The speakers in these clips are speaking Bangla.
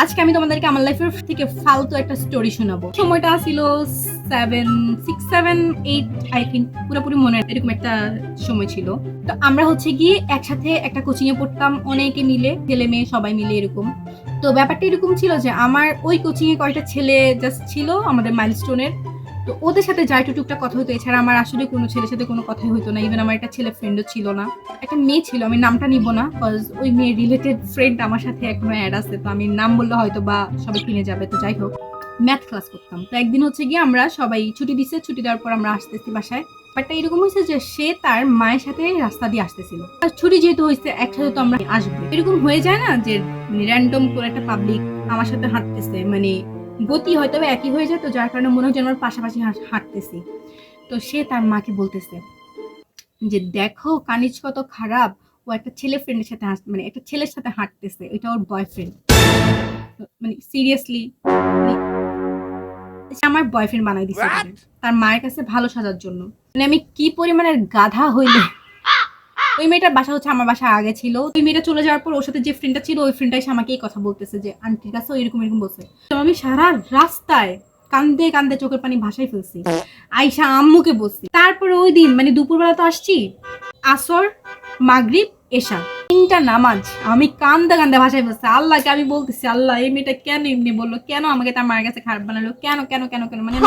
আজকে আমি তোমাদেরকে আমার লাইফের থেকে ফালতু একটা স্টোরি শোনাবো। সময়টা ছিল 6-7-8 আই থিঙ্ক, পুরোপুরি মনে নেই, এরকম একটা সময় ছিল। তো আমরা হচ্ছে গিয়ে একসাথে একটা কোচিং এ পড়তাম, অনেকে মিলে, ছেলে মেয়ে সবাই মিলে এরকম। তো ব্যাপারটা এরকম ছিল যে আমার ওই কোচিং এ কয়েকটা ছেলে জাস্ট ছিল আমাদের মাইলস্টোনের। তো ওদের সাথে যা একটু টুকটাক কথা হতো, এছাড়া আমার আসলে কোনো ছেলের সাথে কোনো কথাই হতো না। ইভেন আমার একটা ছেলে ফ্রেন্ডও ছিল না, একটা মেয়ে ছিল, আমি নামটা নিব না কজ ওই মেয়ের রিলেটেড ফ্রেন্ড আমার সাথে এখনো অ্যাড আছে, তো আমি নাম বললে হয়তো বা সবাই কিনে যাবে। তো যাই হোক, ম্যাথ ক্লাস করতাম। তো একদিন হচ্ছে গিয়ে আমরা সবাই ছুটি দিচ্ছে, ছুটি দেওয়ার পর আমরা আসতেছি বাসায়। ব্যাপারটা এরকম হয়েছে যে সে তার মায়ের সাথে রাস্তা দিয়ে আসতেছিল। আর ছুটি যেহেতু হয়েছে, একসাথে তো আমরা আসবো, এরকম হয়ে যায় না যে র্যান্ডম করে একটা পাবলিক আমার সাথে হাঁটতেছে, মানে গতি হয়তো একই হয়ে যায়, তো যার কারণে মনে হয় যে আমরা পাশাপাশি হাঁটতেছি। তো সে তার মাকে বলতেছে যে দেখো কানিজ কত খারাপ, ও একটা ছেলে ফ্রেন্ডের সাথে মানে একটা ছেলের সাথে হাঁটতেছে, এটা ওর বয়ফ্রেন্ড। মানে সিরিয়াসলি, আমার বয়ফ্রেন্ড বানাই দিছে ওটাকে, তার মায়ের কাছে ভালো সাজার জন্য। মানে আমি কি পরিমাণের গাধা হইলে। ওই মেয়েটার বাসা হচ্ছে আমার বাসা আগে ছিল। ওই মেয়েটা চলে যাওয়ার পর ওর সাথে যে ফ্রেন্ডটা ছিল, ওই ফ্রেন্ডটা এসে আমাকে এই কথা বলতেছে যে আন্টির কাছে এরকম এরকম বলছে। তো আমি সারা রাস্তায় কান্দে কান্দে চোখের পানি ভাসাই ফেলছি, আইসা আম্মুকে বলছি। তারপরে ওই দিন মানে দুপুরবেলা তো আসছি, আসর, মাগরিব, এশা, তিনটা নামাজ আমি কান্দা কান্দা ভাষায় বলছি। আল্লাহকে আমি বলতেছি, আল্লাহ এই মেয়েটা কেন এমনি বললো, কেন আমাকে তার মায়ের কাছে খারাপ বানালো, কেন কেন কেন কেন মানে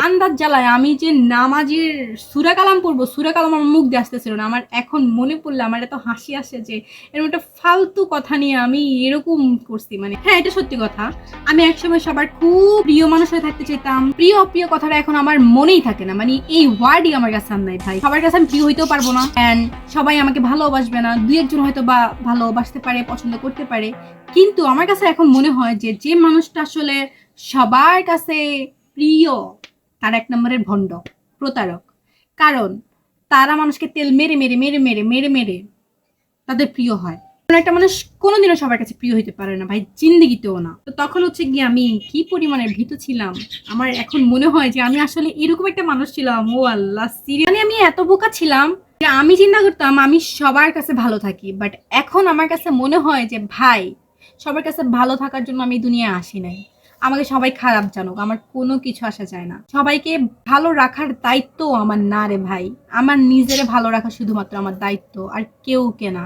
কান্দার জ্বালায় আমি যে নামাজের সূরা কালাম পড়বো, সূরা কালাম আমার মুখ দিয়ে আসতেছিল না। আমার এখন মনে পড়লে আমার এত হাসি আসে যে এরকম একটা ফালতু কথা নিয়ে আমি এরকম করছি। মানে হ্যাঁ, এটা সত্যি কথা, আমি একসময় সবার খুব প্রিয় মানুষ হয়ে থাকতে চাইতাম। প্রিয় প্রিয় কথাটা এখন আমার মনেই থাকে না, মানে এই ওয়ার্ডই আমার কাছে আর নাই ভাই। সবার কাছে আমি প্রিয় হইতেও পারবো না, এন্ড সবাই আমাকে ভালোবাসবে না, দুই একজন হয়তো বা ভালোবাসতে পারে, পছন্দ করতে পারে। কিন্তু আমার কাছে এখন মনে হয় যে যে মানুষটা আসলে সবার কাছে প্রিয়, তার এক নম্বরের ভণ্ড, প্রতারক। কারণ তারা মানুষকে তেল মেরে মেরে মেরে মেরে মেরে মেরে তাদের প্রিয় হয়। একটা মানুষ কোনোদিনও সবার কাছে প্রিয় হইতে পারে না ভাই, জিন্দেগিতেও না। তো তখন হচ্ছে গিয়ে আমি কি পরিমাণে ভীতু ছিলাম, আমার এখন মনে হয় যে আমি আসলে এরকম একটা মানুষ ছিলাম। ও আল্লাহ, সিরিয়াস, মানে আমি এত বোকা ছিলাম যে আমি চিন্তা করতাম আমি সবার কাছে ভালো থাকি। বাট এখন আমার কাছে মনে হয় যে ভাই, সবার কাছে ভালো থাকার জন্য আমি দুনিয়ায় আসি নাই। আমাকে সবাই খারাপ জানুক, আমার কোনো কিছু আসা যায় না। সবাইকে ভালো রাখার দায়িত্ব আমার না রে ভাই, আমার নিজের ভালো রাখা শুধুমাত্র আমার দায়িত্ব, আর কেউ কে না।